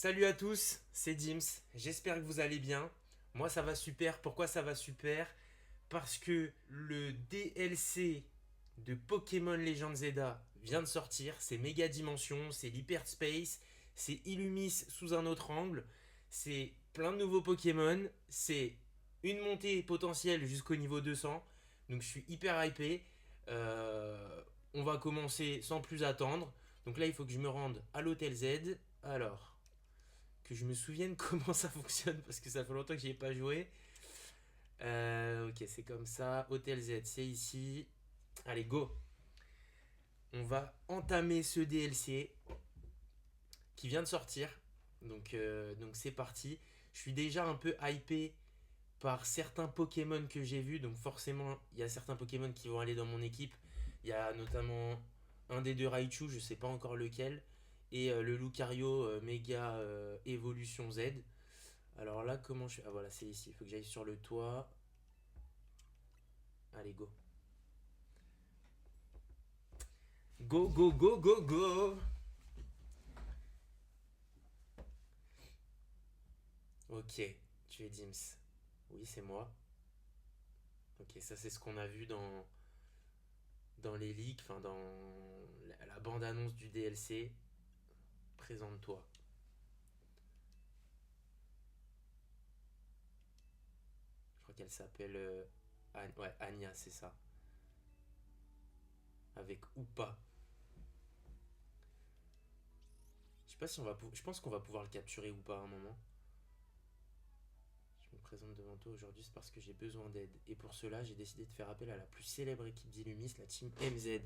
Salut à tous, c'est Dims, j'espère que vous allez bien. Moi ça va super, pourquoi ça va super? Parce que le DLC de Pokémon Legends Zelda vient de sortir, c'est Méga Dimension, c'est l'Hyperspace, c'est Illumis sous un autre angle, c'est plein de nouveaux Pokémon, c'est une montée potentielle jusqu'au niveau 200, donc je suis hyper hypé. On va commencer sans plus attendre. Donc là il faut que je me rende à l'Hôtel Z. Alors, que je me souvienne comment ça fonctionne parce que ça fait longtemps que j'y ai pas joué. Ok, c'est comme ça. Hôtel Z, c'est ici. Allez, go. On va entamer ce DLC qui vient de sortir. Donc c'est parti. Je suis déjà un peu hypé par certains Pokémon que j'ai vus. Donc forcément, il y a certains Pokémon qui vont aller dans mon équipe. Il y a notamment un des deux Raichu, je sais pas encore lequel. Et le Lucario Mega Evolution Z. Alors là, comment je fais? Ah voilà, c'est ici. Il faut que j'aille sur le toit. Allez, go. Go, go, go, go, go. Ok, tu es Dims. Oui, c'est moi. Ok, ça c'est ce qu'on a vu dans les leaks, enfin dans la bande-annonce du DLC. Présente-toi. Je crois qu'elle s'appelle ouais, Anya, c'est ça. Avec Oupa. Je sais pas si on va je pense qu'on va pouvoir le capturer ou pas à un moment. Je me présente devant toi aujourd'hui, c'est parce que j'ai besoin d'aide. Et pour cela, j'ai décidé de faire appel à la plus célèbre équipe d'Illumis, la team MZ.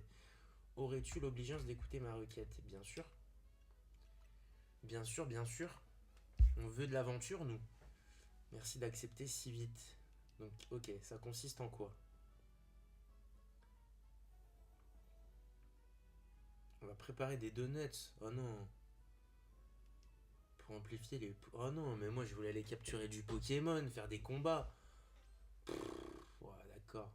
Aurais-tu l'obligeance d'écouter ma requête? Bien sûr. Bien sûr, bien sûr. On veut de l'aventure, nous. Merci d'accepter si vite. Donc, ok, ça consiste en quoi? On va préparer des donuts. Oh non. Pour amplifier les... Oh non, mais moi je voulais aller capturer du Pokémon, faire des combats. Ouais, d'accord.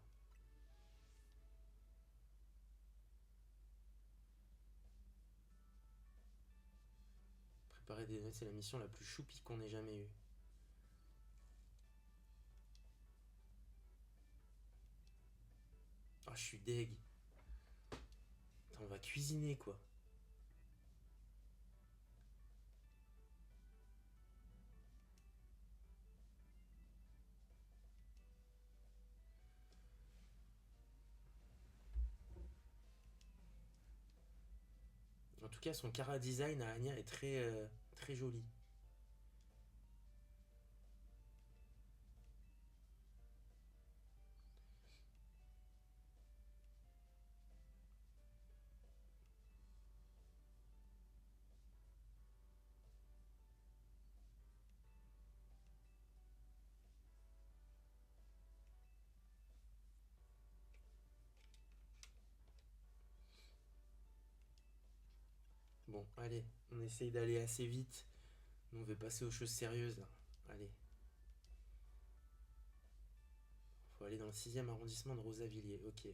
Préparer des donuts, c'est la mission la plus choupie qu'on ait jamais eue. Ah, je suis deg. Attends, on va cuisiner, quoi. En tout cas, son Cara design à Anya est très joli. Bon, allez, on essaye d'aller assez vite. Nous, on veut passer aux choses sérieuses, là. Allez. Faut aller dans le 6e arrondissement de Rosavilliers. Ok.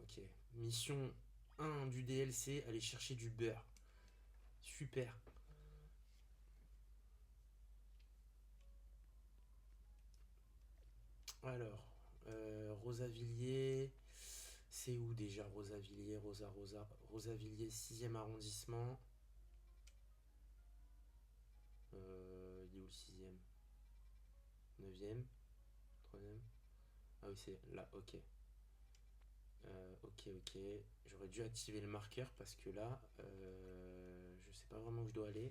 Ok. Mission 1 du DLC, aller chercher du beurre. Super. Alors, Rosavilliers. C'est où déjà Rosavilliers? Rosavilliers, 6e arrondissement. Il est où le 6e? 9e? 3e? Ah oui, c'est là, ok. Ok, ok. J'aurais dû activer le marqueur parce que là, je sais pas vraiment où je dois aller.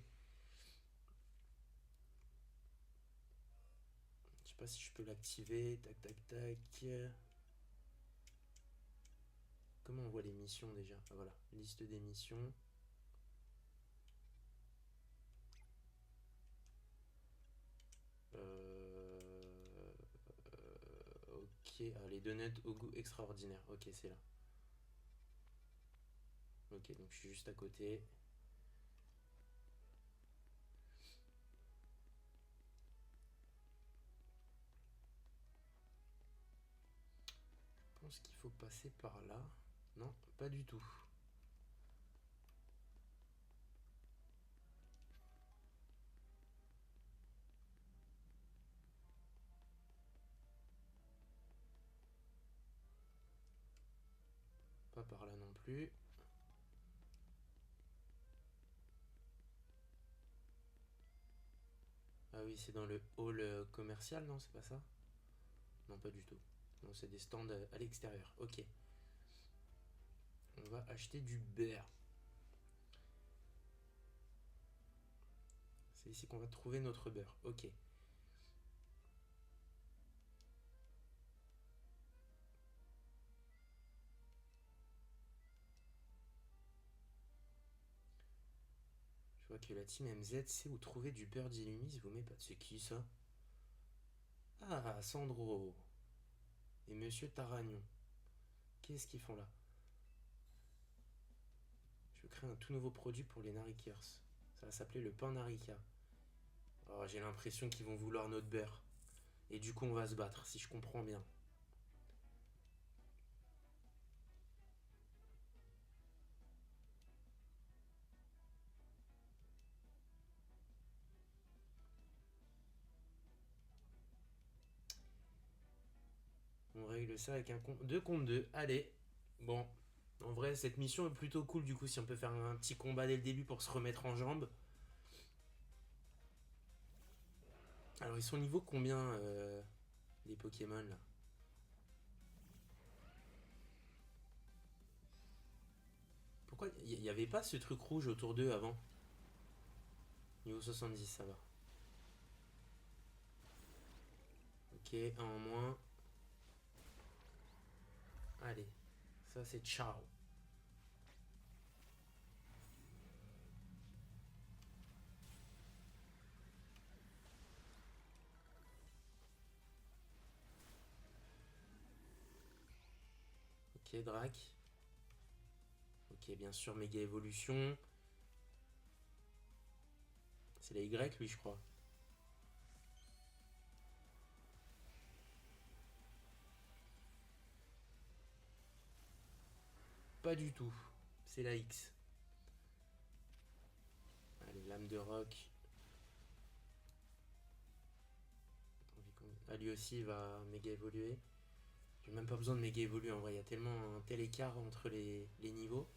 Je sais pas si je peux l'activer. Tac, tac, tac. Comment on voit les missions déjà? Ah voilà, liste des missions. Ok, ah, les donuts au goût extraordinaire. Ok, c'est là. Ok, donc je suis juste à côté. pense qu'il faut passer par là. Non, pas du tout. Pas par là non plus. Ah oui, c'est dans le hall commercial, non? C'est pas ça? Non, pas du tout. Non, c'est des stands à l'extérieur. Ok. On va acheter du beurre. C'est ici qu'on va trouver notre beurre. Ok. Je vois que la team MZ sait où trouver du beurre d'Illumis. Vous mettez pas. C'est qui ça? Ah, Sandro. Et Monsieur Taragnon. Qu'est-ce qu'ils font là? Je veux créer un tout nouveau produit pour les Narikers. Ça va s'appeler le pain Narika. Oh, j'ai l'impression qu'ils vont vouloir notre beurre. Et du coup, on va se battre, si je comprends bien. On règle ça avec un 2 contre 2. Allez. Bon. En vrai, cette mission est plutôt cool, du coup, si on peut faire un petit combat dès le début pour se remettre en jambes. Alors, ils sont niveau combien, les Pokémon, là? Pourquoi il n'y avait pas ce truc rouge autour d'eux avant? Niveau 70, ça va. Ok, un en moins. Allez. Ça, c'est ciao. Ok, Drac. Ok, bien sûr, méga évolution. C'est la Y, lui, je crois. Pas du tout. C'est la X. Allez, lame de roc. Ah, lui aussi, il va méga évoluer. J'ai même pas besoin de méga évoluer en vrai. Il y a tellement un tel écart entre les niveaux.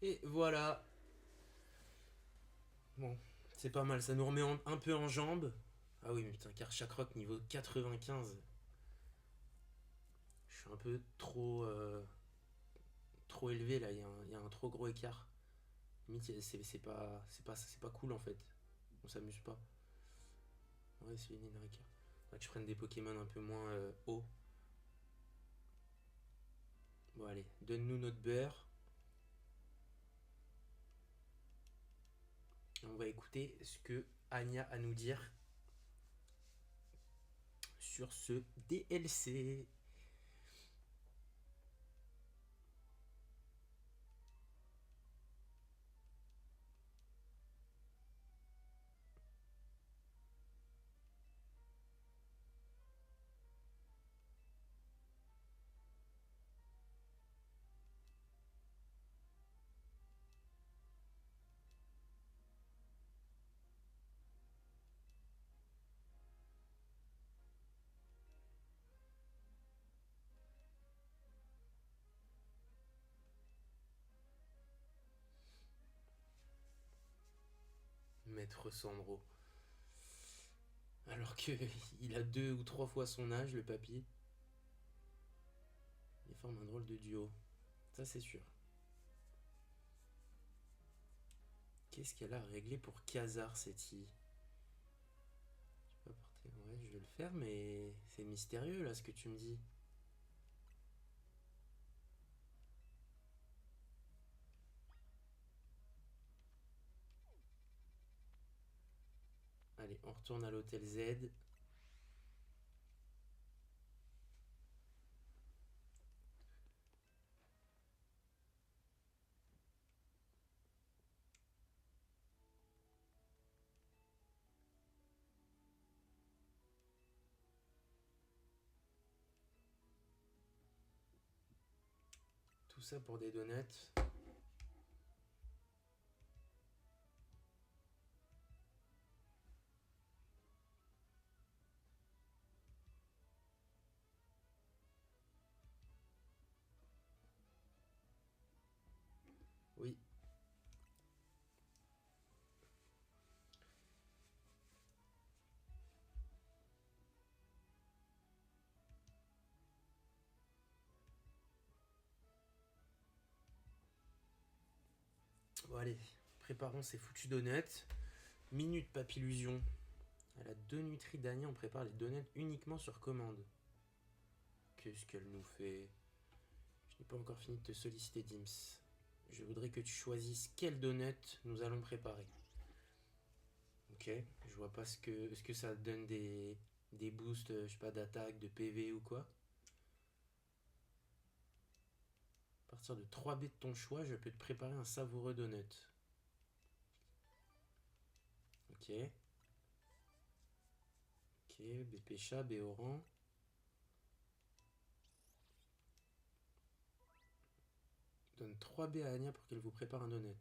Et voilà. Bon, c'est pas mal. Ça nous remet un peu en jambes. Ah oui, mais putain, car chaque rock niveau 95. Je suis un peu trop élevé là. Il y a un trop gros écart. Limite, c'est pas cool en fait. On s'amuse pas. Ouais, c'est une Inrika. Faudrait que je prenne des Pokémon un peu moins hauts. Bon, allez, donne-nous notre beurre. On va écouter ce que Anya a à nous dire sur ce DLC. Maître Sandro. Alors qu'il a 2 ou 3 fois son âge, le papy. Il forme un drôle de duo. Ça, c'est sûr. Qu'est-ce qu'elle a réglé pour Khazar, cette fille? Je vais pas porter. Ouais, je vais le faire, mais c'est mystérieux là ce que tu me dis. Allez, on retourne à l'hôtel Z. ça pour des donuts. Oui. Bon allez, préparons ces foutus donuts. Minute Papillusion. À la Donuterie d'Agnan, on prépare les donuts uniquement sur commande. Qu'est-ce qu'elle nous fait? Je n'ai pas encore fini de te solliciter, Dims. Je voudrais que tu choisisses quel donut nous allons préparer. Ok, je vois pas ce que ça donne des boosts, je sais pas, d'attaque, de PV ou quoi. À partir de 3 baies de ton choix, je peux te préparer un savoureux donut. Ok. Ok, BP chat, B oran. Donne 3 baies à Anya pour qu'elle vous prépare un donut.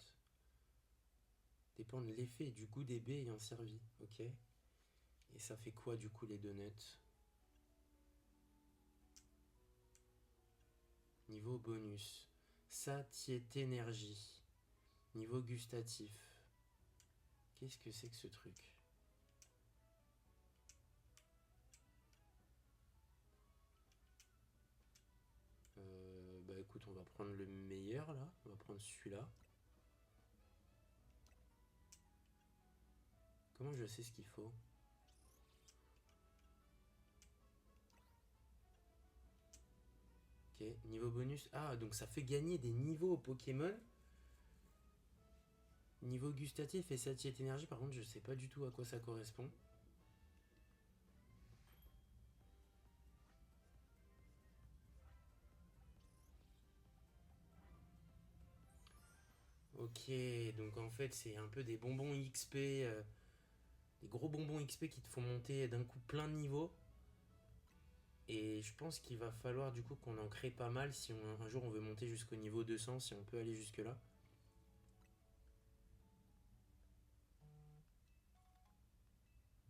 Dépend de l'effet et du goût des baies ayant servi. Ok. Et ça fait quoi du coup les donuts? Niveau bonus. Satiété énergie. Niveau gustatif. Qu'est-ce que c'est que ce truc? Bah écoute, on va prendre le meilleur là. On va prendre celui-là. Comment je sais ce qu'il faut? Ok, niveau bonus. Ah, donc ça fait gagner des niveaux au Pokémon. Niveau gustatif et satiété énergie, par contre, je sais pas du tout à quoi ça correspond. Ok, donc en fait, c'est un peu des bonbons XP, des gros bonbons XP qui te font monter d'un coup plein de niveaux. Et je pense qu'il va falloir du coup qu'on en crée pas mal si un jour on veut monter jusqu'au niveau 200, si on peut aller jusque là.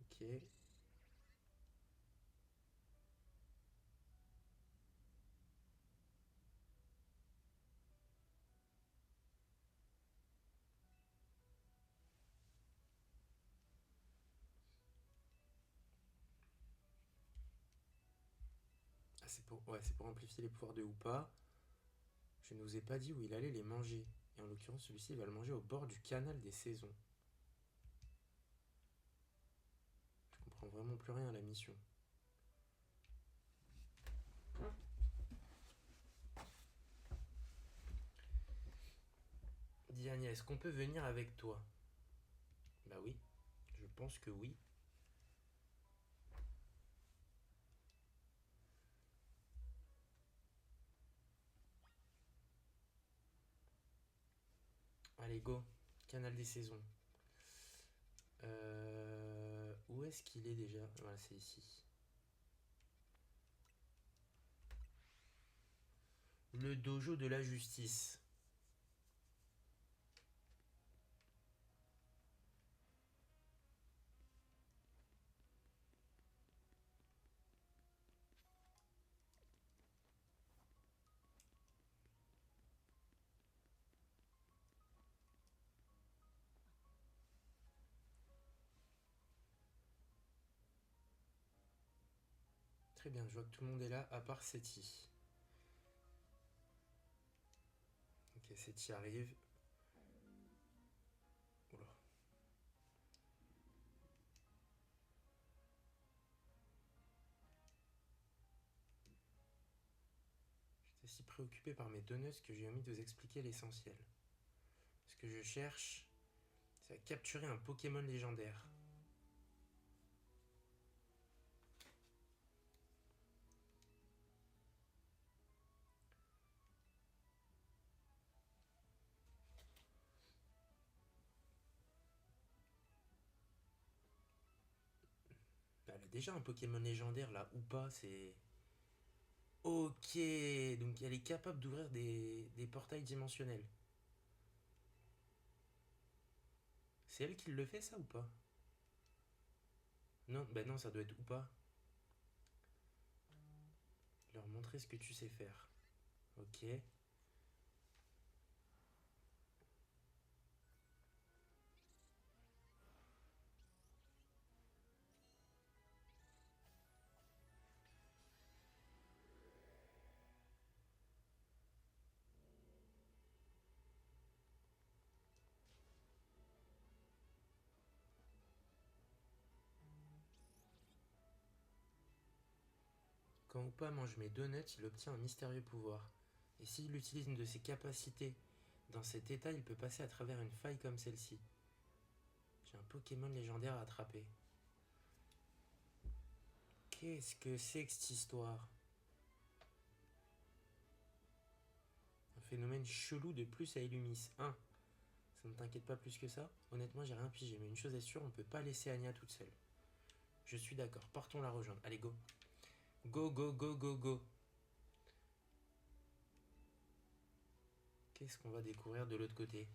Ok. Ah, c'est pour amplifier les pouvoirs de Hoopa. Je ne vous ai pas dit où il allait les manger. Et en l'occurrence, celui-ci va le manger au bord du canal des saisons. Je comprends vraiment plus rien à la mission. Diane, est-ce qu'on peut venir avec toi? Bah oui, je pense que oui. Allez, go. Canal des saisons. Où est-ce qu'il est déjà? Voilà, c'est ici. Le dojo de la justice. Très bien, je vois que tout le monde est là, à part Seti. Ok, Seti arrive. Oula. J'étais si préoccupé par mes donuts que j'ai omis de vous expliquer l'essentiel. Ce que je cherche, c'est à capturer un Pokémon légendaire. Elle a déjà un Pokémon légendaire là, ou pas, c'est Ok, donc elle est capable d'ouvrir des portails dimensionnels. C'est elle qui le fait ça ou pas? Non, bah non, ça doit être ou pas. Leur montrer ce que tu sais faire. Ok. Quand Upa mange mes donuts, il obtient un mystérieux pouvoir. Et s'il utilise une de ses capacités dans cet état, il peut passer à travers une faille comme celle-ci. J'ai un Pokémon légendaire à attraper. Qu'est-ce que c'est que cette histoire? Un phénomène chelou de plus à Illumis. 1. Ça ne t'inquiète pas plus que ça? Honnêtement, j'ai rien pigé, mais une chose est sûre, on peut pas laisser Anya toute seule. Je suis d'accord, partons la rejoindre. Allez, go. Go, go, go, go, go. Qu'est-ce qu'on va découvrir de l'autre côté?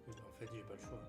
En fait, j'ai pas le choix.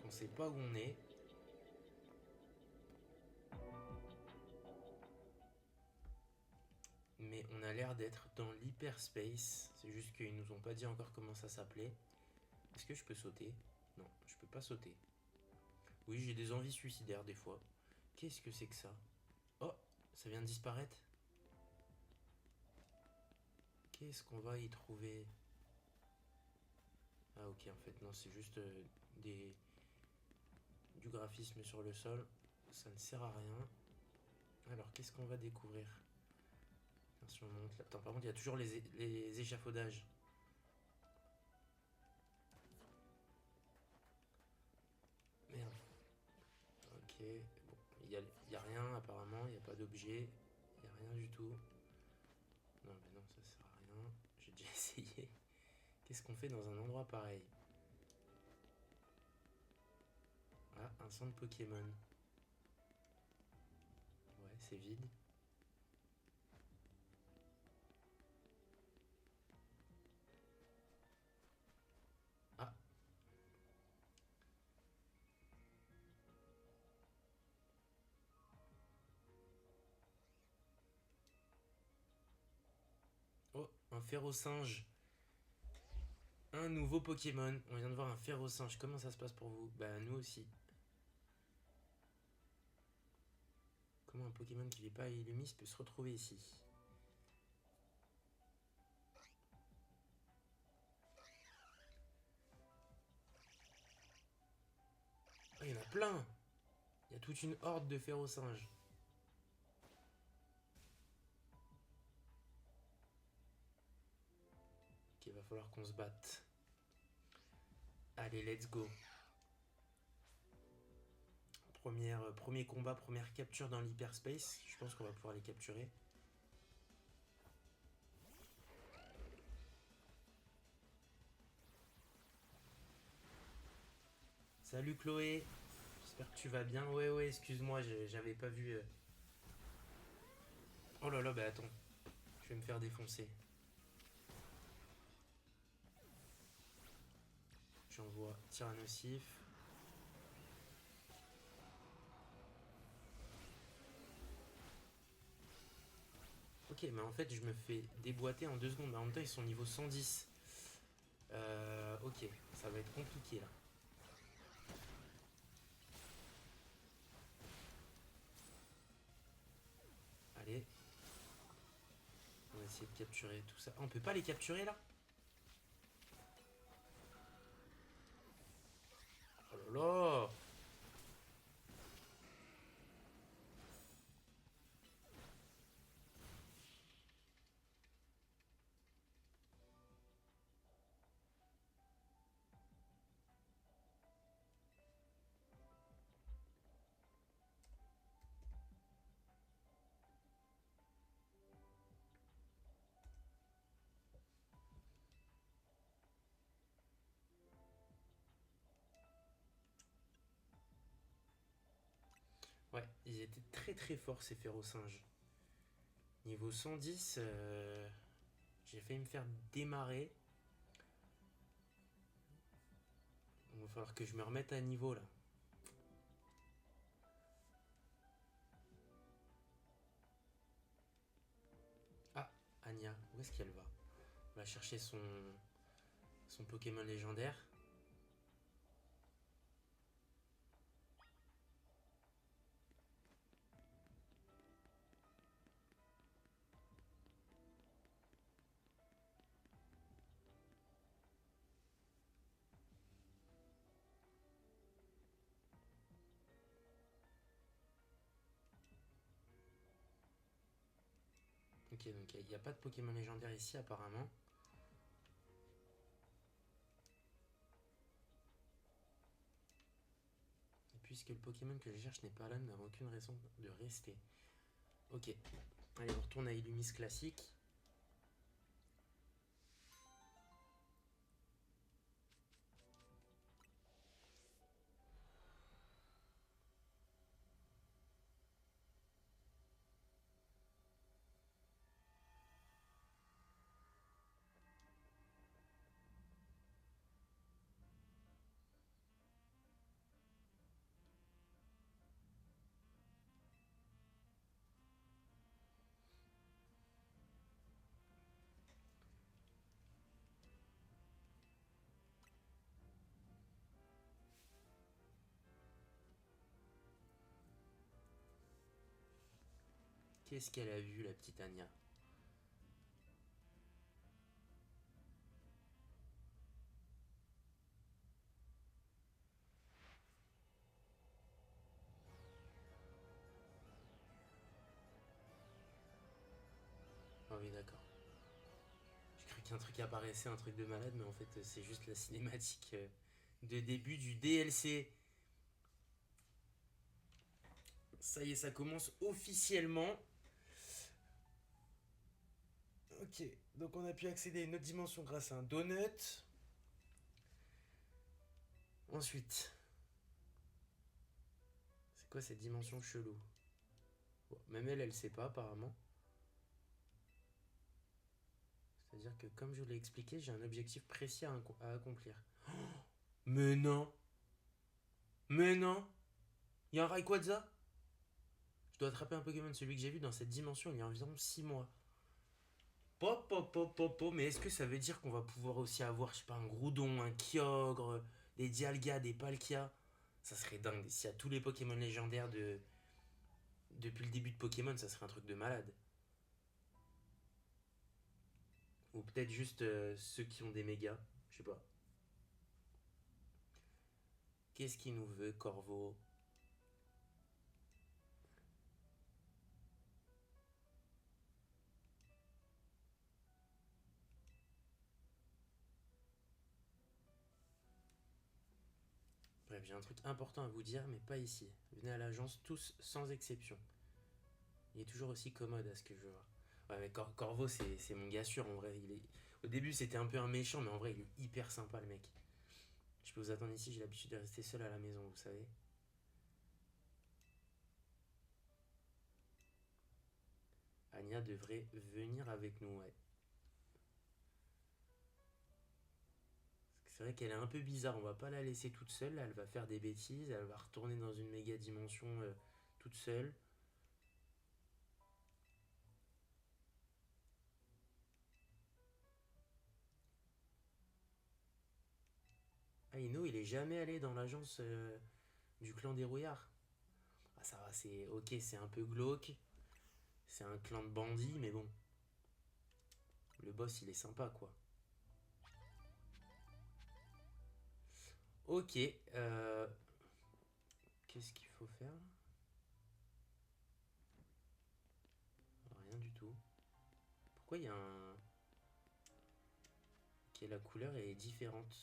On sait pas où on est. Mais on a l'air d'être dans l'hyperspace. C'est juste qu'ils nous ont pas dit encore comment ça s'appelait. Est-ce que je peux sauter? Non, je peux pas sauter. Oui, j'ai des envies suicidaires des fois. Qu'est-ce que c'est que ça? Oh, ça vient de disparaître. Qu'est-ce qu'on va y trouver? Ah ok, en fait non, c'est juste des... du graphisme sur le sol. Ça ne sert à rien. Alors, qu'est-ce qu'on va découvrir? Si on monte là... Attends, par contre, il y a toujours les échafaudages. Merde. Ok. Bon, y a rien apparemment, il n'y a pas d'objet. Il n'y a rien du tout. Non, mais non, ça sert à rien. J'ai déjà essayé. Qu'est-ce qu'on fait dans un endroit pareil? Ah, un centre Pokémon. Ouais, c'est vide. Ah, oh, un Ferrosinge. Un nouveau Pokémon. On vient de voir un Ferrosinge. Comment ça se passe pour vous? Bah, nous aussi. Comment un Pokémon qui vit pas à Illumis peut se retrouver ici? plein. Il y a toute une horde de férocinges. Ok, il va falloir qu'on se batte. Allez, let's go. Premier combat, première capture dans l'hyperspace. Je pense qu'on va pouvoir les capturer. Salut Chloé. J'espère que tu vas bien. Ouais, excuse-moi, j'avais pas vu. Oh là là, bah attends. Je vais me faire défoncer. J'envoie tir nocif. Ok, mais en fait, je me fais déboîter en 2 secondes. En même temps, ils sont niveau 110. Ok, ça va être compliqué là. Allez. On va essayer de capturer tout ça. Ah, on peut pas les capturer là? Oh là là! Ouais, ils étaient très très forts ces férocinges. Niveau 110, j'ai failli me faire démarrer. Il va falloir que je me remette à niveau là. Ah, Anya, où est-ce qu'elle va? On va chercher son Pokémon légendaire. Ok, donc il n'y a pas de Pokémon légendaire ici apparemment. Et puisque le Pokémon que je cherche n'est pas là, nous n'avons aucune raison de rester. Ok, allez, on retourne à Illumis classique. Qu'est-ce qu'elle a vu, la petite Anya? Ah oui, d'accord. J'ai cru qu'un truc apparaissait, un truc de malade, mais en fait, c'est juste la cinématique de début du DLC. Ça y est, ça commence officiellement. Ok, donc on a pu accéder à une autre dimension grâce à un donut. Ensuite, c'est quoi cette dimension chelou? Bon, même elle, elle sait pas apparemment. C'est-à-dire que comme je vous l'ai expliqué, j'ai un objectif précis à accomplir. Mais non! Mais non! Il y a un Rayquaza? Je dois attraper un Pokémon, celui que j'ai vu dans cette dimension il y a environ 6 mois. Pop, pop, pop, pop, pop. Mais est-ce que ça veut dire qu'on va pouvoir aussi avoir, je sais pas, un Groudon, un Kyogre, des Dialga, des Palkia? Ça serait dingue. S'il y a tous les Pokémon légendaires depuis le début de Pokémon, ça serait un truc de malade. Ou peut-être juste ceux qui ont des mégas. Je sais pas. Qu'est-ce qu'il nous veut, Corvo? Bref, j'ai un truc important à vous dire, mais pas ici. Venez à l'agence tous sans exception. Il est toujours aussi commode à ce que je vois. Ouais, mais Corvo, c'est mon gars sûr en vrai. Au début, c'était un peu un méchant, mais en vrai, il est hyper sympa le mec. Je peux vous attendre ici, j'ai l'habitude de rester seul à la maison, vous savez. Anya devrait venir avec nous, ouais. C'est vrai qu'elle est un peu bizarre, on va pas la laisser toute seule, là, elle va faire des bêtises, elle va retourner dans une méga dimension toute seule. Ah, Ino, il est jamais allé dans l'agence du clan des rouillards. Ah, ça va, c'est ok, c'est un peu glauque, c'est un clan de bandits, mais bon, le boss il est sympa quoi. Ok, qu'est-ce qu'il faut faire? Rien du tout. Pourquoi il y a un. Ok, la couleur est différente.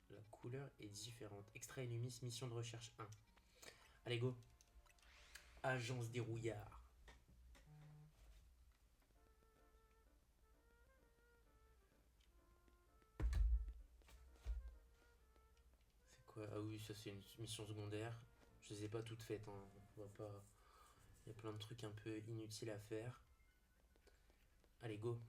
La couleur est différente. Extrait Illumis, mission de recherche 1. Allez, go. Agence des rouillards. C'est quoi? Ah oui, ça c'est une mission secondaire. Je les ai pas toutes faites, hein. On va pas. Il y a plein de trucs un peu inutiles à faire. Allez, go.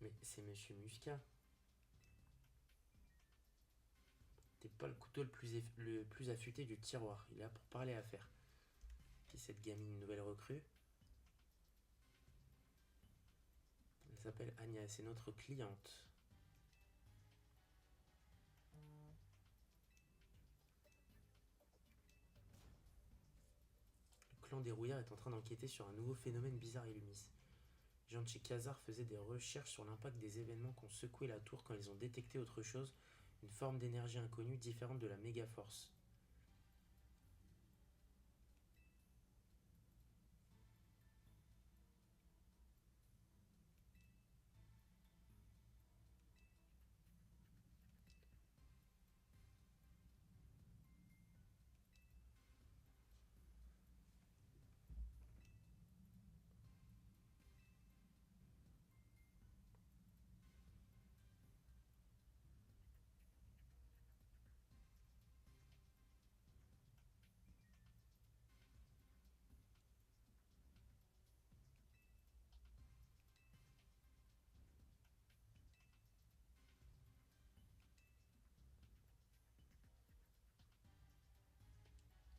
Mais c'est Monsieur Muscat. T'es pas le couteau le plus affûté du tiroir. Il est là pour parler à faire. Qui est cette gamine nouvelle recrue? Elle s'appelle Agnès, c'est notre cliente. Le clan des rouillards est en train d'enquêter sur un nouveau phénomène bizarre et lumis. Les gens de chez Khazar faisaient des recherches sur l'impact des événements qu'ont secoué la tour quand ils ont détecté autre chose, une forme d'énergie inconnue différente de la méga-force.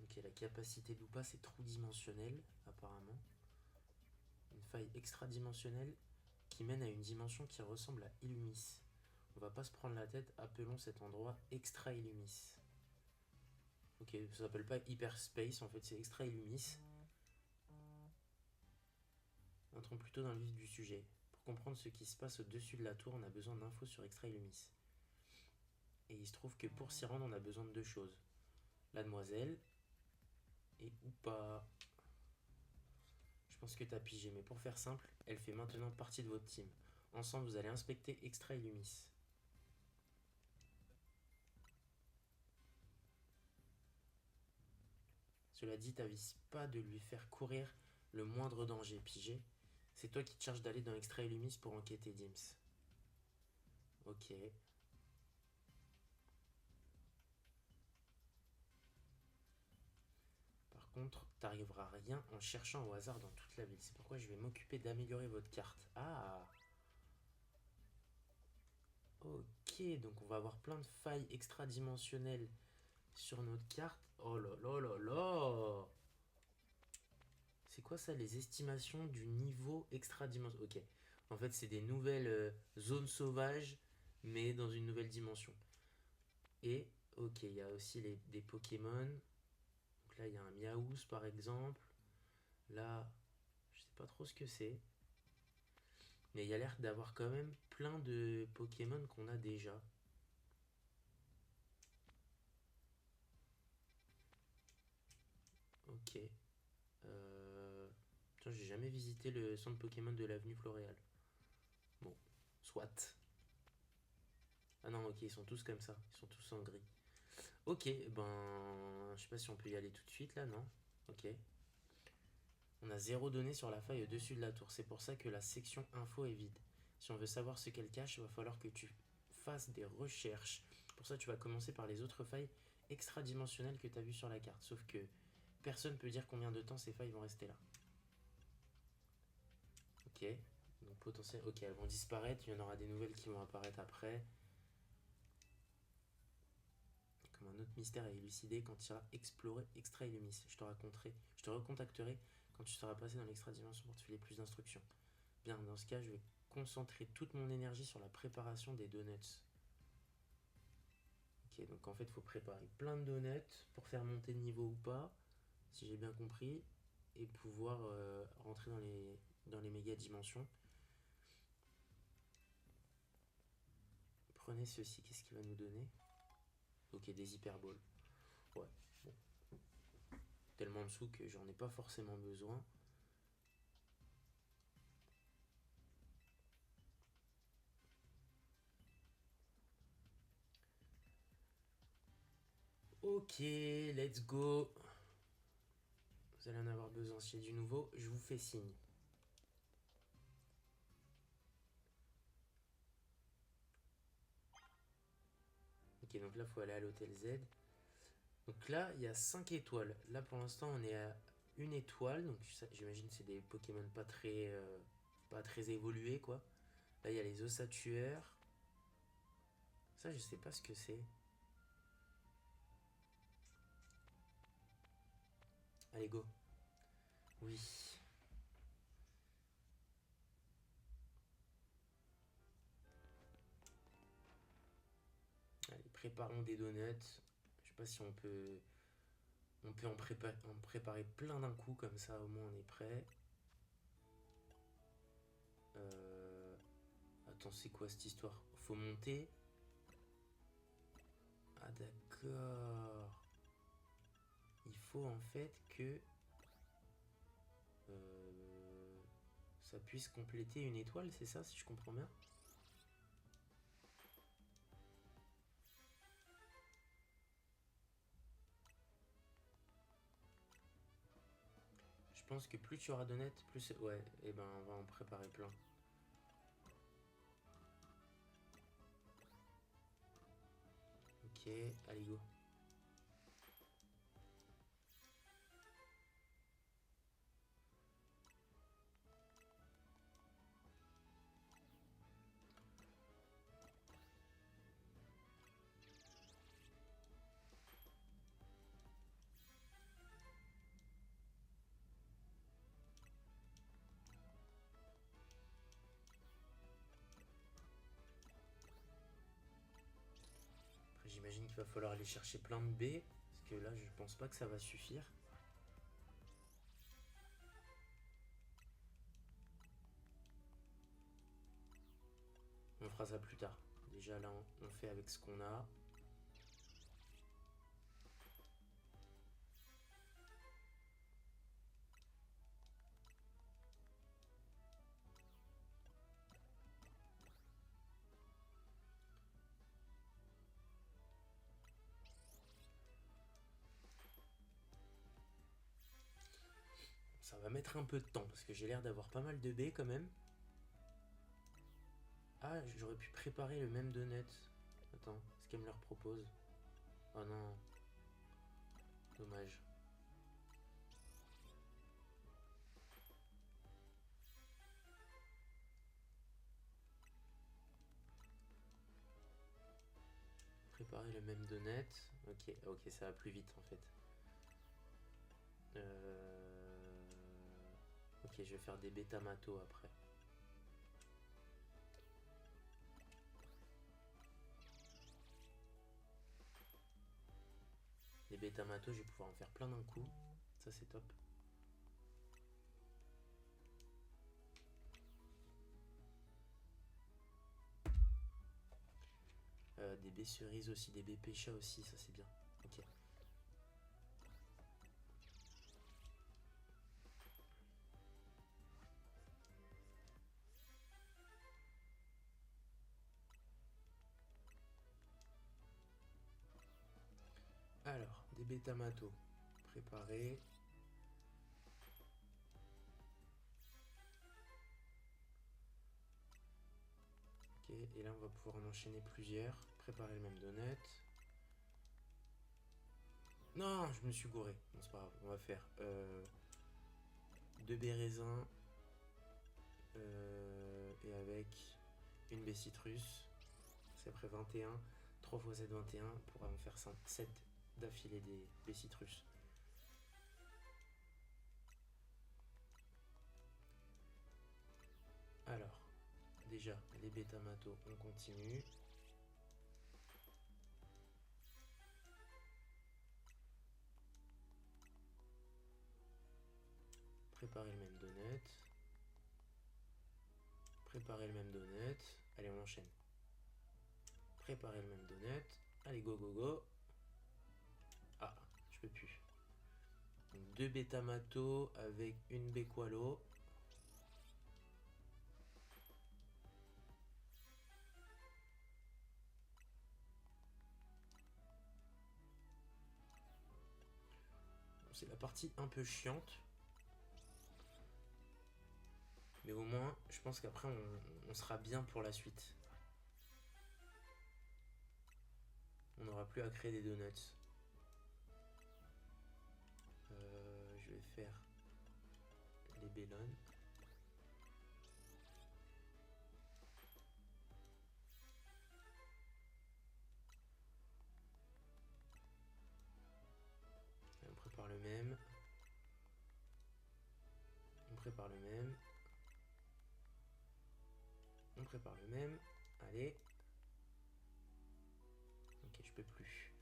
Ok, la capacité d'Upa c'est trou dimensionnel, apparemment. Une faille extra-dimensionnelle qui mène à une dimension qui ressemble à Illumis. On va pas se prendre la tête, appelons cet endroit Extra Illumis. Ok, ça s'appelle pas Hyperspace, en fait c'est Extra Illumis. Entrons plutôt dans le vif du sujet. Pour comprendre ce qui se passe au-dessus de la tour, on a besoin d'infos sur Extra Illumis. Et il se trouve que pour s'y rendre, on a besoin de deux choses. La demoiselle et ou pas. Je pense que t'as pigé, mais pour faire simple, elle fait maintenant partie de votre team. Ensemble, vous allez inspecter Extra Illumis. Cela dit, t'avises pas de lui faire courir le moindre danger, pigé. C'est toi qui te charges d'aller dans Extra Illumis pour enquêter, Dims. Ok. Par contre, t'arriveras à rien en cherchant au hasard dans toute la ville. C'est pourquoi je vais m'occuper d'améliorer votre carte. Ah. Ok, donc on va avoir plein de failles extra-dimensionnelles sur notre carte. Oh là là là là. C'est quoi ça, les estimations du niveau extra-dimensionnel? Ok. En fait, c'est des nouvelles zones sauvages, mais dans une nouvelle dimension. Et Ok, il y a aussi des Pokémon. Donc là, il y a un Miaouz par exemple. Là, je sais pas trop ce que c'est. Mais il y a l'air d'avoir quand même plein de Pokémon qu'on a déjà. Ok. Putain, j'ai jamais visité le centre Pokémon de l'avenue Floréal. Bon, soit. Ah non, ok, ils sont tous comme ça. Ils sont tous en gris. Ok, ben. Je sais pas si on peut y aller tout de suite là, non? Ok. On a zéro donnée sur la faille au-dessus de la tour. C'est pour ça que la section info est vide. Si on veut savoir ce qu'elle cache, il va falloir que tu fasses des recherches. Pour ça, tu vas commencer par les autres failles extradimensionnelles que tu as vues sur la carte. Sauf que personne ne peut dire combien de temps ces failles vont rester là. Ok. Donc potentiel. Ok, elles vont disparaître. Il y en aura des nouvelles qui vont apparaître après. Comme un autre mystère à élucider quand tu iras explorer Extra Illumis. Je te recontacterai quand tu seras passé dans l'extra-dimension pour te filer plus d'instructions. Bien, dans ce cas, je vais concentrer toute mon énergie sur la préparation des donuts. Ok, donc en fait, il faut préparer plein de donuts pour faire monter de niveau ou pas, si j'ai bien compris, et pouvoir rentrer dans les méga dimensions. Prenez ceci, qu'est-ce qu'il va nous donner? Ok, des hyperballs. Ouais, bon. Tellement en dessous que j'en ai pas forcément besoin. Ok, let's go. Vous allez en avoir besoin. S'il y a du nouveau, je vous fais signe. Ok, donc là, il faut aller à l'hôtel Z. Donc là, il y a 5 étoiles. Là, pour l'instant, on est à une étoile. Donc j'imagine que c'est des Pokémon pas très évolués, quoi. Là, il y a les Ossatueurs. Ça, je sais pas ce que c'est. Allez, go. Oui. Allez, préparons des donuts. Je sais pas si on peut en préparer plein d'un coup, comme ça, au moins, on est prêt. Euh... Attends, c'est quoi cette histoire? Faut monter. Ah, d'accord. Il faut en fait que euh, ça puisse compléter une étoile, c'est ça, si je comprends bien? Je pense que plus tu auras de net, plus... Ouais, et ben on va en préparer plein. Ok, allez go. Après j'imagine qu'il va falloir aller chercher plein de B, parce que là je pense pas que ça va suffire. On fera ça plus tard. Déjà là on fait avec ce qu'on a. Ça va mettre un peu de temps, parce que j'ai l'air d'avoir pas mal de B quand même. Ah, j'aurais pu préparer le même donut. Attends, est-ce qu'elle me le propose? Oh non, dommage. Préparer le même donut. Ok, ok, ça va plus vite en fait. Ok, je vais faire des bêta-matos après. bêta-matos, je vais pouvoir en faire plein d'un coup. Ça, c'est top. Des baies cerises aussi, des baies pécha aussi, ça c'est bien. Ok. Alors, des bêta-matos préparés. Ok, et là on va pouvoir en enchaîner plusieurs. Préparer le même donut. Non, je me suis gouré. Bon, c'est pas grave, on va faire 2 baies raisins et avec une baie citrus. C'est après 21. 3 x 7, 21. On pourra en faire 7 d'affilée des baies citrus. Alors, déjà, les bêta-matos, on continue. Préparer le même donut. Préparer le même donut. Allez, on enchaîne. Préparer le même donut. Allez, go, go, go. Ah, je peux plus. Donc, 2 bêta-matos avec une baie Qualo. C'est la partie un peu chiante. Mais au moins, je pense qu'après, on sera bien pour la suite. On n'aura plus à créer des donuts. Je vais faire les bellons. On prépare le même. On prépare le même. On prépare le même. Allez. Ok, je peux plus.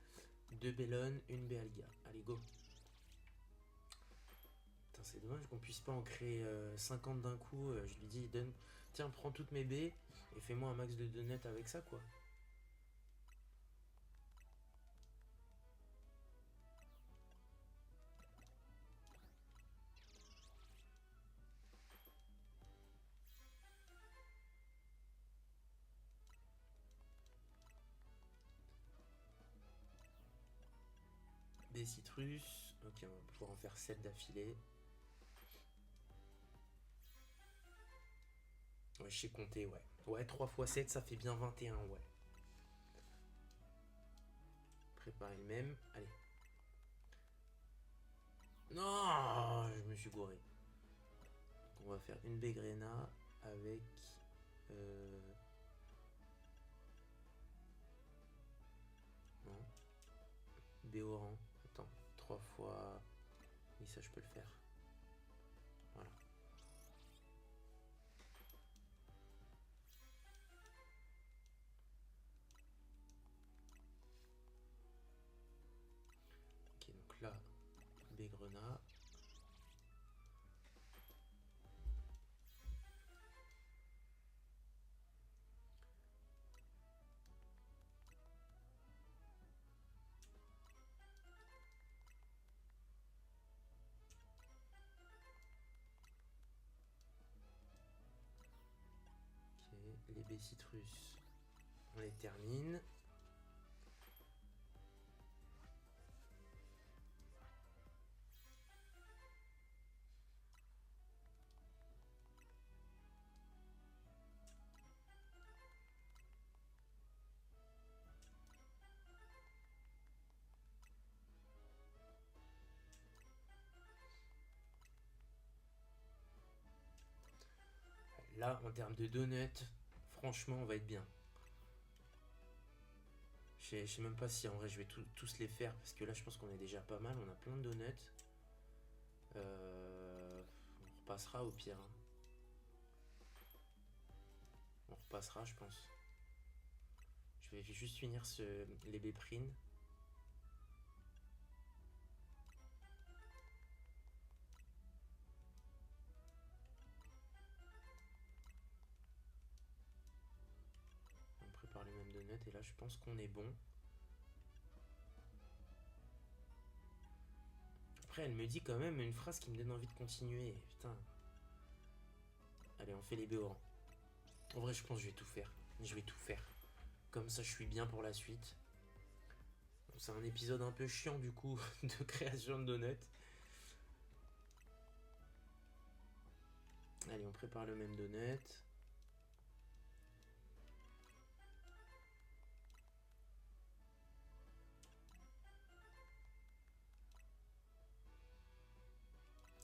2 bellons, une béalga. Allez, go. Putain, c'est dommage qu'on puisse pas en créer 50 d'un coup. Je lui dis, donne, tiens, prends toutes mes baies et fais-moi un max de donuts avec ça, quoi. Des citrus. Ok, on va pouvoir en faire 7 d'affilée. Ouais, je sais compter, ouais. Ouais, 3 x 7, ça fait bien 21, ouais. Préparer le même. Allez. Non, je me suis gouré. Donc on va faire une baie grenat avec... non. Béoran. Attends, 3 fois... Oui, ça je peux le faire. Voilà. Ok, donc là, baie grenat. Ok, les baies citrus, on les termine. Là, en termes de donuts, franchement, on va être bien. Je sais même pas si en vrai je vais tous les faire parce que là je pense qu'on est déjà pas mal. On a plein de donuts. On repassera au pire, hein. On repassera, je pense. Je vais juste finir les béprines. donut et là je pense qu'on est bon. Après elle me dit quand même une phrase qui me donne envie de continuer. Putain. Allez, on fait les béorans. En vrai je pense que je vais tout faire. Je vais tout faire. Comme ça je suis bien pour la suite. Bon, c'est un épisode un peu chiant du coup de création de donuts. Allez, on prépare le même donut.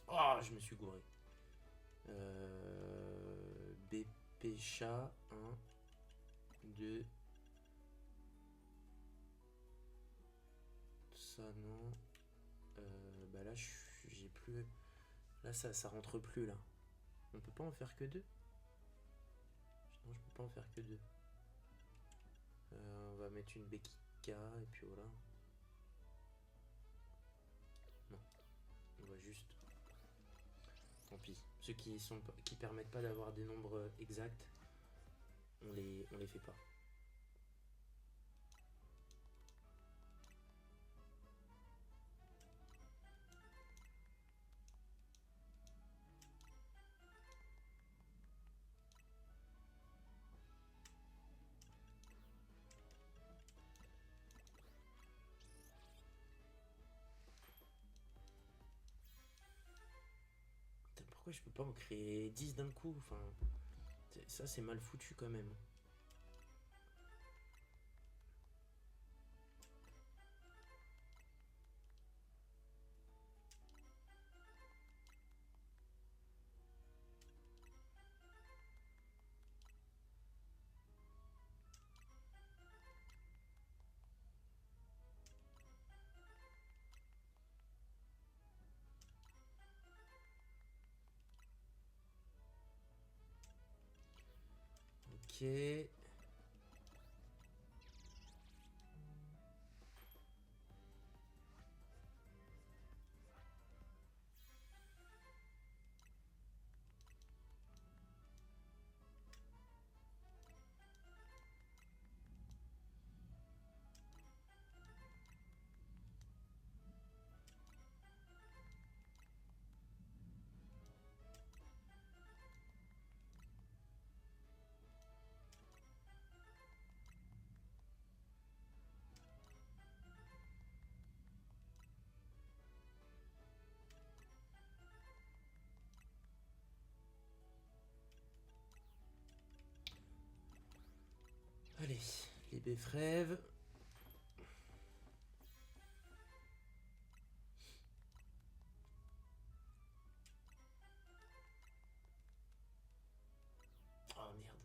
Oh, je me suis gouré. BP chat 1, 2. Ça non. Bah là j'ai plus. Là ça rentre plus là. On peut pas en faire que deux. Non, je peux pas en faire que deux. On va mettre une béquille K et puis voilà. Non. On va juste. Tant pis. Ceux qui permettent pas d'avoir des nombres exacts, on les fait pas. Putain, pourquoi je peux pas en créer 10 d'un coup? Enfin, ça c'est mal foutu quand même. Ok. Allez, les beffrèves. Oh merde.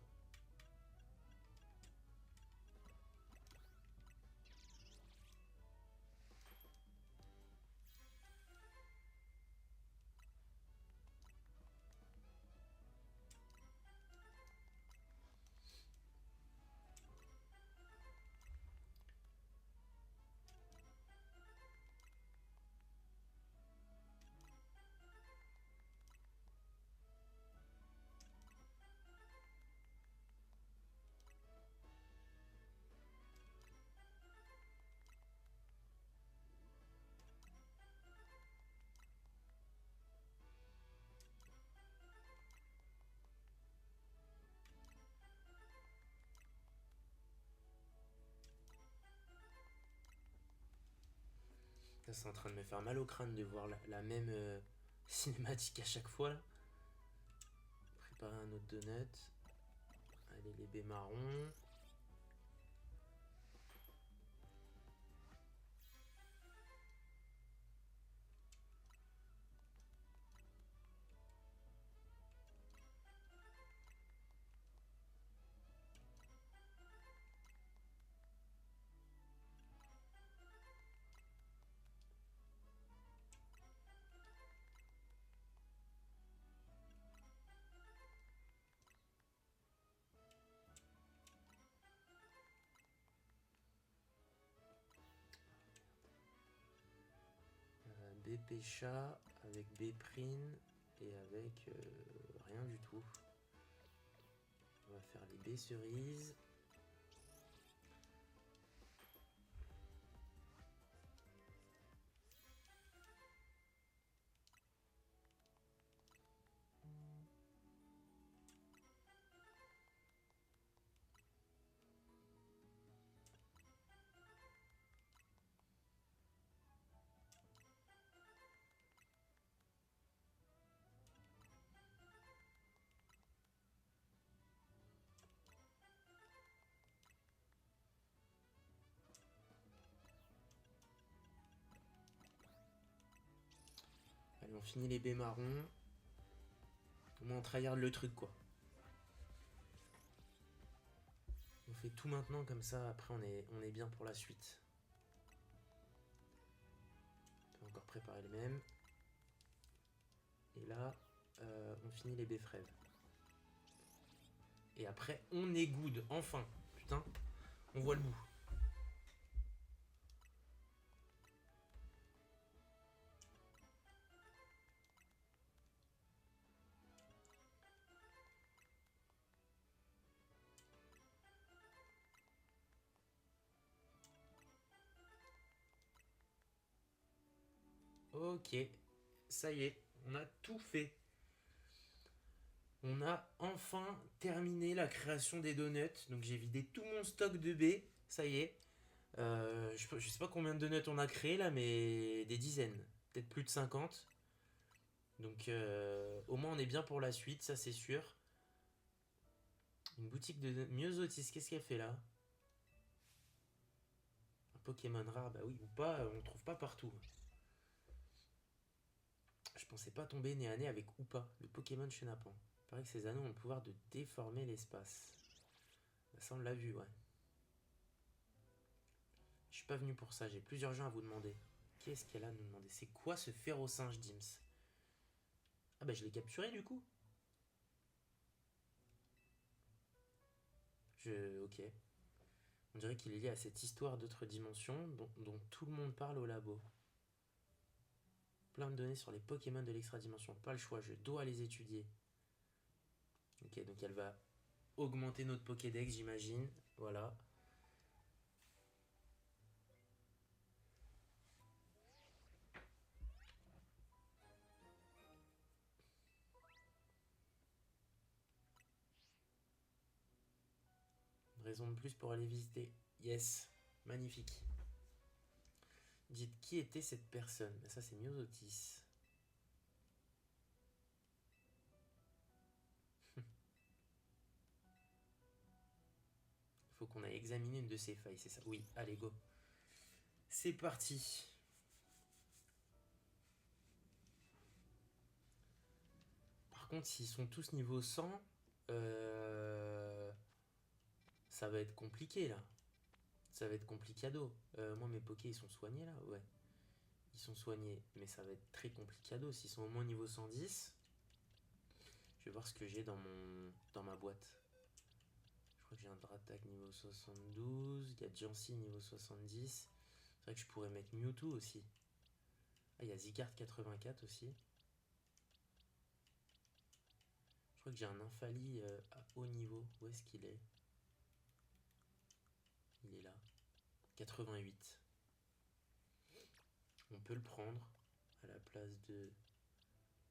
C'est en train de me faire mal au crâne de voir la même cinématique à chaque fois. Là. Préparer un autre donut. Allez, les baies marrons. BP chat avec B prine et avec rien du tout. On va faire les baies cerises. On finit les baies marrons. Au moins on tryhard le truc quoi. On fait tout maintenant comme ça, après on est bien pour la suite. On va encore préparer les mêmes. Et là, on finit les baies fraises. Et après, on est good, enfin. Putain, on voit le bout. Ok, ça y est, on a tout fait. On a enfin terminé la création des donuts. Donc j'ai vidé tout mon stock de baies, ça y est. Je sais pas combien de donuts on a créé là, mais des dizaines, peut-être plus de 50. Donc au moins on est bien pour la suite, ça c'est sûr. Une boutique de Myosotis, qu'est-ce qu'elle fait là? Un Pokémon rare, bah oui, ou pas, on le trouve pas partout. Je pensais pas tomber nez à nez avec Oupa, le Pokémon chenapan. Il paraît que ces anneaux ont le pouvoir de déformer l'espace. Bah, ça on l'a vu, ouais. Je suis pas venu pour ça, j'ai plusieurs gens à vous demander. Qu'est-ce qu'elle a à nous demander? C'est quoi ce férocinge Dims? Ah bah je l'ai capturé du coup. Ok. On dirait qu'il est lié à cette histoire d'autres dimensions dont tout le monde parle au labo. Plein de données sur les Pokémon de l'extra-dimension. Pas le choix, je dois les étudier. Ok, donc elle va augmenter notre Pokédex, j'imagine. Voilà. Une raison de plus pour aller visiter. Yes, magnifique. Dites qui était cette personne? Ça c'est Myosotis. Il faut qu'on aille examiner une de ses failles, c'est ça? Oui, allez go. C'est parti. Par contre, s'ils sont tous niveau 100, ça va être compliqué là. Ça va être complicado. Moi, mes pokés, ils sont soignés là? Ouais. Ils sont soignés, mais ça va être très complicado. S'ils sont au moins niveau 110, je vais voir ce que j'ai dans ma boîte. Je crois que j'ai un Dratak niveau 72. Il y a Jancy niveau 70. C'est vrai que je pourrais mettre Mewtwo aussi. Ah, il y a Zigard 84 aussi. Je crois que j'ai un Infali à haut niveau. Où est-ce qu'il est? Il est là. 88. On peut le prendre à la place de...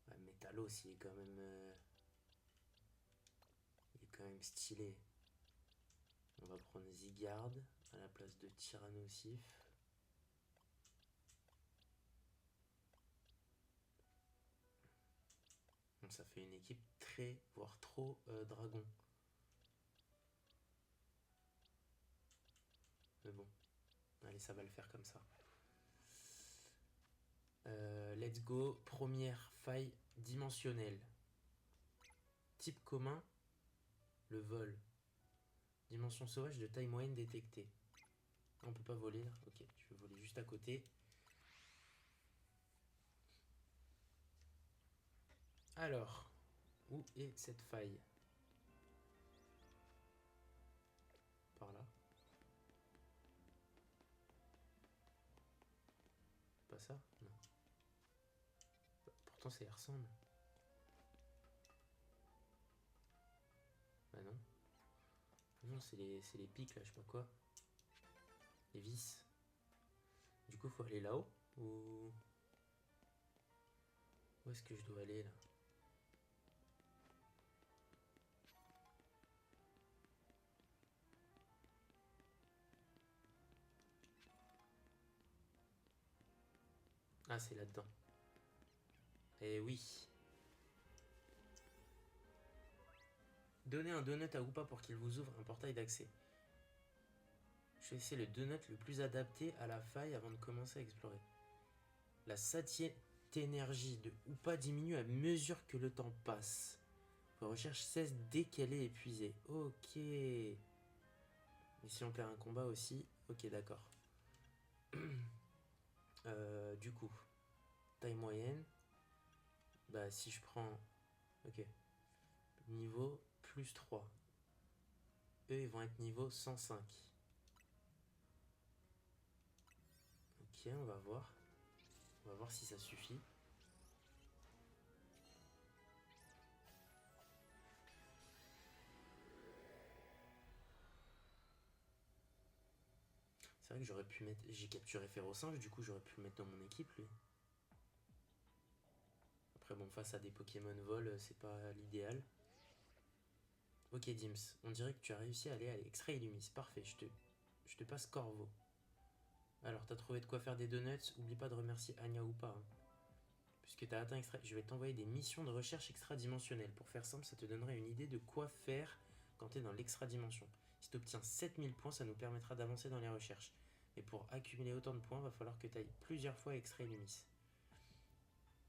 Ouais, Metalos, il est quand même... il est quand même stylé. On va prendre Zigard à la place de Tyrannosif. Donc ça fait une équipe très, voire trop dragon. Mais bon, allez, ça va le faire comme ça. Let's go. Première faille dimensionnelle. Type commun, le vol. Dimension sauvage de taille moyenne détectée. On peut pas voler là. Ok, je vais voler juste à côté. Alors, où est cette faille? Par là. Pas ça? Non. Pourtant ça y ressemble. Bah non. Non, c'est les pics là, je sais pas quoi. Les vis. Du coup, faut aller là-haut? Ou... Où est-ce que je dois aller là? Ah, c'est là-dedans. Eh oui. Donnez un donut à Oupa pour qu'il vous ouvre un portail d'accès. Choisissez le donut le plus adapté à la faille avant de commencer à explorer. La septième... énergie de ou pas diminue à mesure que le temps passe. La recherche cesse dès qu'elle est épuisée. Ok. Et si on perd un combat aussi. Ok, d'accord. Du coup, taille moyenne. Bah, si je prends. Ok. Niveau plus 3. Eux, ils vont être niveau 105. Ok, on va voir. On va voir si ça suffit. C'est vrai que j'aurais pu mettre. J'ai capturé Férocinge, du coup j'aurais pu le mettre dans mon équipe lui. Après bon, face à des Pokémon vol, c'est pas l'idéal. Ok Dims, on dirait que tu as réussi à aller à Extra Illumis. Parfait, je te passe Corvo. Alors t'as trouvé de quoi faire des donuts, oublie pas de remercier Anya ou pas. Hein. Puisque t'as atteint extra. Je vais t'envoyer des missions de recherche extra-dimensionnelle. Pour faire simple, ça te donnerait une idée de quoi faire quand t'es dans l'extra-dimension. Si t'obtiens 7000 points, ça nous permettra d'avancer dans les recherches. Et pour accumuler autant de points, va falloir que tu ailles plusieurs fois à Extra Illumis.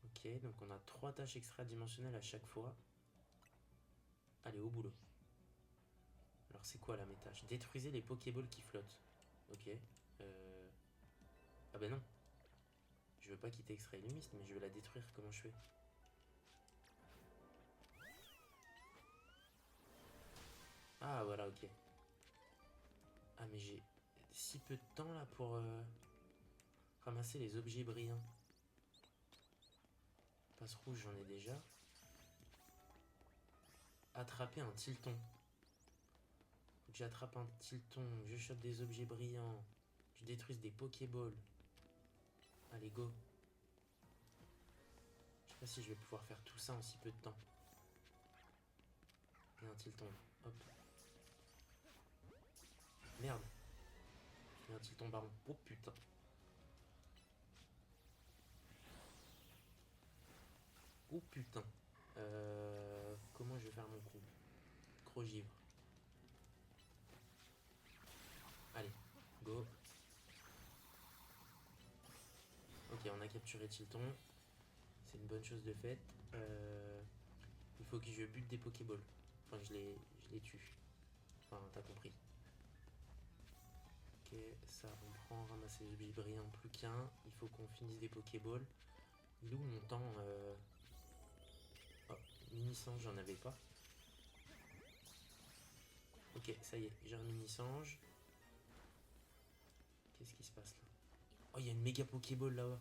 Ok, donc on a 3 tâches extra-dimensionnelles à chaque fois. Allez, au boulot. Alors c'est quoi là mes tâches? Détruisez les Pokéballs qui flottent. Ok. Ah ben non. Je veux pas quitter Extra Illumis, mais je vais la détruire. Comment je fais? Ah voilà, ok. Ah mais j'ai si peu de temps là pour ramasser les objets brillants. Passe rouge, j'en ai déjà. Attraper un Tilton. Faut que j'attrape un Tilton, je chope des objets brillants, je détruise des Pokéballs. Allez, go. Je sais pas si je vais pouvoir faire tout ça en si peu de temps. Il y a un Tilton. Hop. Merde. Il y a un Tilton baron. Oh putain. Oh putain. Comment je vais faire mon coup? Gros givre. Allez, go. Ok, on a capturé Tilton. C'est une bonne chose de faite. Il faut que je bute des Pokéballs. Enfin, je les tue. Enfin, t'as compris. Ok, ça, on prend, ramasser les objets brillants, plus qu'un. Il faut qu'on finisse des Pokéballs. Il est où mon temps Oh, mini-sange, j'en avais pas. Ok, ça y est, j'ai un mini-sange. Qu'est-ce qui se passe là? Oh, il y a une méga Pokéball là-bas.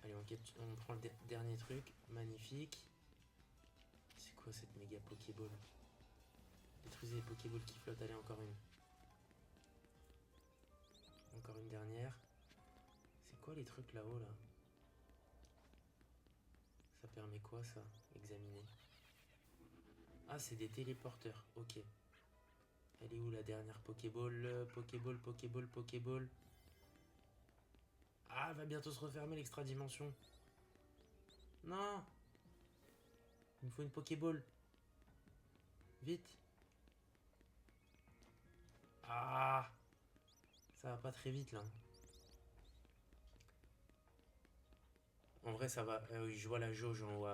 Allez, on prend le dernier truc. Magnifique. C'est quoi cette méga Pokéball? Détruisez les Pokéballs qui flottent. Allez, encore une. Encore une dernière. C'est quoi les trucs là-haut là? Ça permet quoi ça? Examiner. Ah, c'est des téléporteurs. Ok. Elle est où la dernière Pokéball? Pokéball, Pokéball, Pokéball. Ah, va bientôt se refermer l'extra-dimension. Non! Il me faut une Pokéball. Vite. Ah! Ça va pas très vite là. En vrai, ça va. Oui, je vois la jauge en haut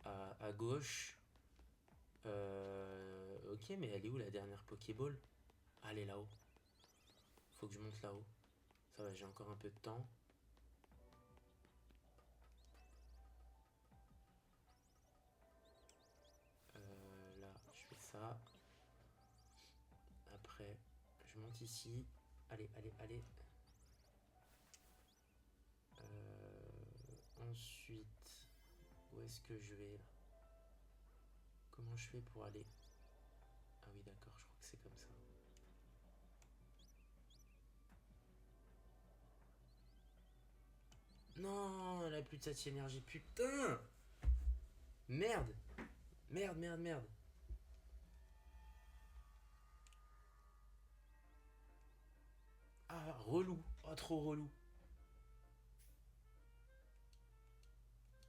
à gauche. Ok, mais elle est où la dernière Pokéball? Ah, elle est là-haut. Faut que je monte là-haut. Ça va, j'ai encore un peu de temps. Là, je fais ça. Après, je monte ici. Allez, allez, allez. Ensuite, où est-ce que je vais là? Comment je fais pour aller? Ah oui, d'accord, je crois que c'est comme ça. Non, elle a plus de cette énergie, putain! Merde! Merde, merde, merde! Ah, relou! Oh, trop relou!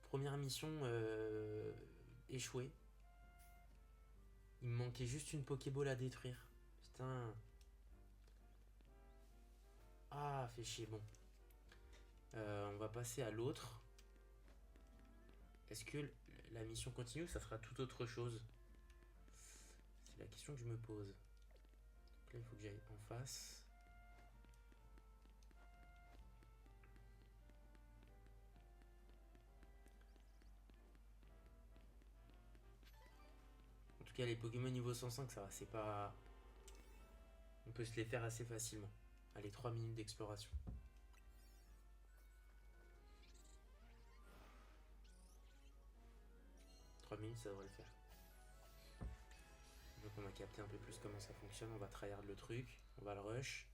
Première mission échouée. Il me manquait juste une Pokéball à détruire. Putain. Ah, fait chier, bon. On va passer à l'autre. Est-ce que la mission continue ou ça sera tout autre chose? C'est la question que je me pose. Donc là, il faut que j'aille en face. En tout cas, les Pokémon niveau 105, ça va, c'est pas... On peut se les faire assez facilement. Allez, 3 minutes d'exploration. 3 minutes, ça devrait le faire. Donc on a capté un peu plus comment ça fonctionne. On va tryhard le truc. On va le rush.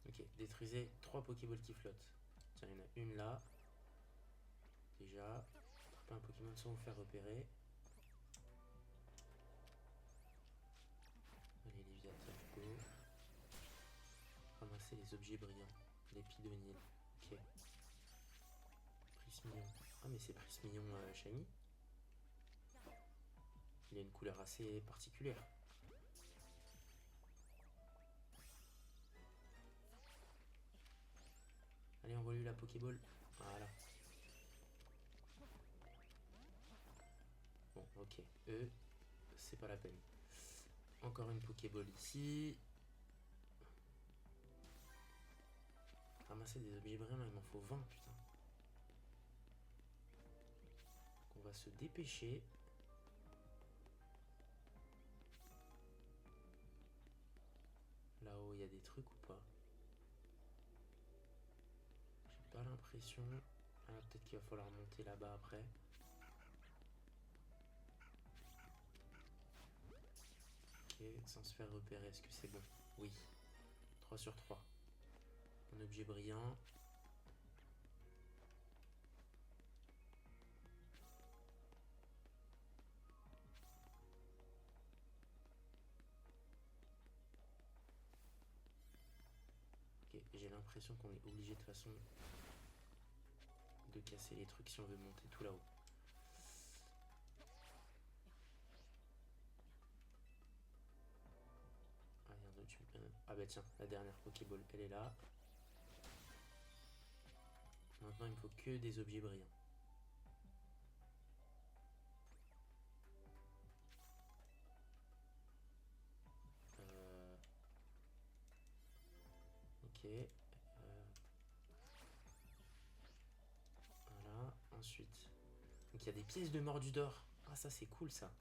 Ok, détruisez 3 Pokéballs qui flottent. Tiens, il y en a une là. Déjà. Pas un Pokémon sans vous faire repérer. Allez, Léviathan, go. Ramasser les objets brillants. L'épidonyle. Ok. Prismillon. Ah, mais c'est Prismillon shiny. Il a une couleur assez particulière. Allez, envoie-lui la Pokéball. Voilà. Bon, ok. Eux, c'est pas la peine. Encore une Pokéball ici. Ramasser des objets brillants, il m'en faut 20, putain. Donc on va se dépêcher. Là-haut, il y a des trucs ou pas? J'ai pas l'impression. Ah, peut-être qu'il va falloir monter là-bas après. Ok, sans se faire repérer, est-ce que c'est bon? Oui. 3 sur 3. Un objet brillant. Ok, j'ai l'impression qu'on est obligé de toute façon de casser les trucs si on veut monter tout là-haut. Ah, il y a un autre... Ah bah tiens, la dernière Pokéball, elle est là. Maintenant, il me faut que des objets brillants. Ok. Voilà, ensuite. Donc il y a des pièces de Mordudor. Ah, ça c'est cool ça.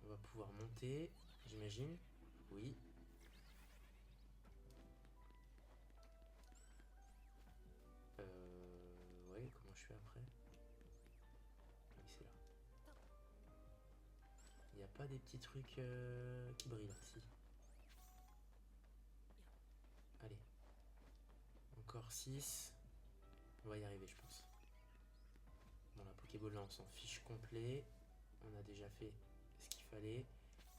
On va pouvoir monter, j'imagine. Oui. Ouais, comment je fais après? Oui, c'est là. Il n'y a pas des petits trucs qui brillent, si. Allez. Encore 6. On va y arriver, je pense. Bon, la Pokéball, là, on s'en fiche complet. On a déjà fait ce qu'il fallait.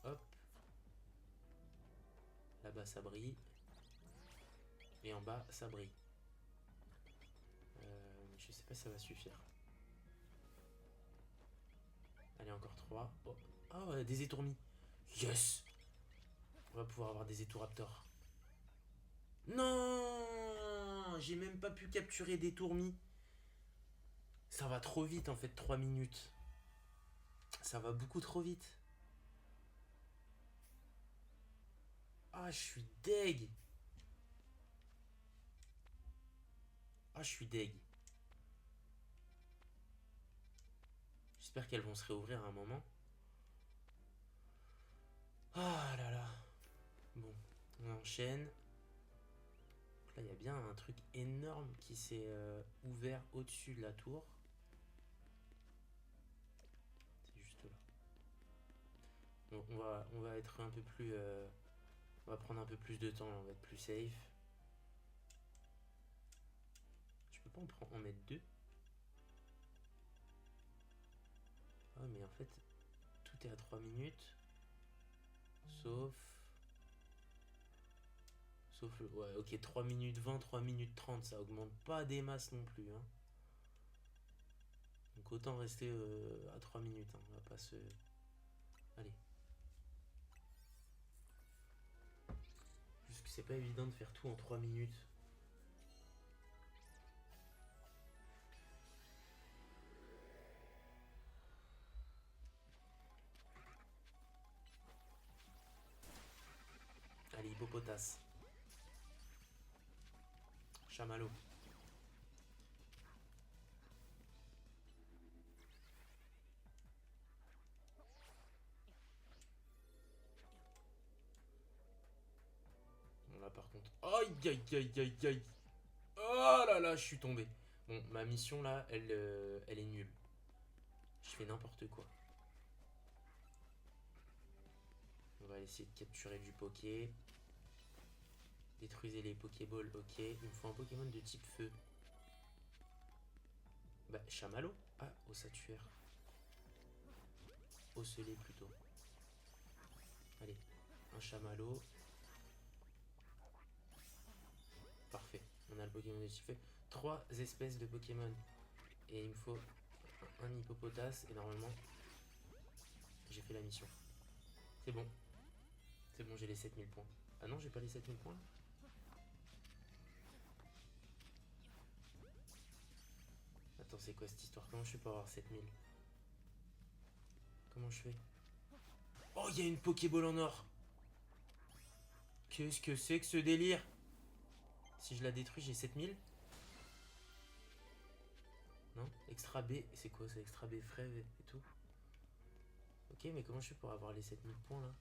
Hop. Là-bas, ça brille. Et en bas, ça brille. Je sais pas si ça va suffire. Allez, encore 3. Oh, oh des étourmis. Yes! On va pouvoir avoir des étouraptors. Non! J'ai même pas pu capturer des tourmis. Ça va trop vite en fait, 3 minutes. Ça va beaucoup trop vite. Ah, je suis deg. Ah, je suis deg. J'espère qu'elles vont se réouvrir à un moment. Ah là là. Bon, on enchaîne. Donc là, il y a bien un truc énorme qui s'est ouvert au-dessus de la tour. C'est juste là. Bon, on va être un peu plus... on va prendre un peu plus de temps, là, on va être plus safe. Je peux pas en mettre 2. Ah mais en fait, tout est à 3 minutes. Sauf... Ouais, ok, 3 minutes 20, 3 minutes 30, ça augmente pas des masses non plus. Hein. Donc Donc autant rester à 3 minutes. Hein. On va pas se... Allez. Juste que c'est pas évident de faire tout en 3 minutes. Allez, hippopotas. Chamallow. Bon là par contre... Aïe aïe aïe aïe aïe. Oh là là, je suis tombé. Bon, ma mission là, elle est nulle. Je fais n'importe quoi. On va essayer de capturer du poké. Détruisez les Pokéballs, ok. Il me faut un Pokémon de type feu. Bah, Chamallow. Ah, Ossatuaire. Ocellé plutôt. Allez, un Chamallow. Parfait, on a le Pokémon de type feu. 3 espèces de Pokémon. Et il me faut un hippopotas. Et normalement, j'ai fait la mission. C'est bon. C'est bon, j'ai les 7000 points. Ah non, j'ai pas les 7000 points là. Attends, c'est quoi cette histoire? Comment je fais pour avoir 7000? Comment je fais? Oh, il y a une Pokéball en or. Qu'est-ce que c'est que ce délire? Si je la détruis, j'ai 7000. Non? Extra B, c'est quoi? C'est extra B frève et tout. Ok, mais comment je fais pour avoir les 7000 points là?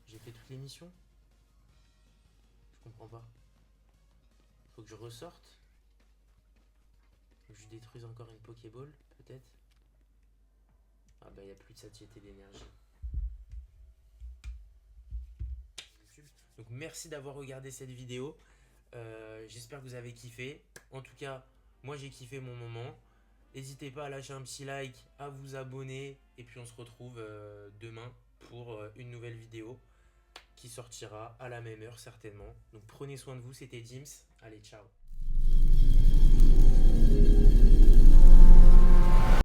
J'ai fait toutes les missions? Je comprends pas. Faut que je ressorte. Faut que je détruise encore une Pokéball, peut-être. Ah bah il n'y a plus de satiété d'énergie. Donc merci d'avoir regardé cette vidéo. J'espère que vous avez kiffé. En tout cas, moi j'ai kiffé mon moment. N'hésitez pas à lâcher un petit like, à vous abonner. Et puis on se retrouve demain pour une nouvelle vidéo qui sortira à la même heure certainement. Donc prenez soin de vous, c'était Dims. Allez, ciao.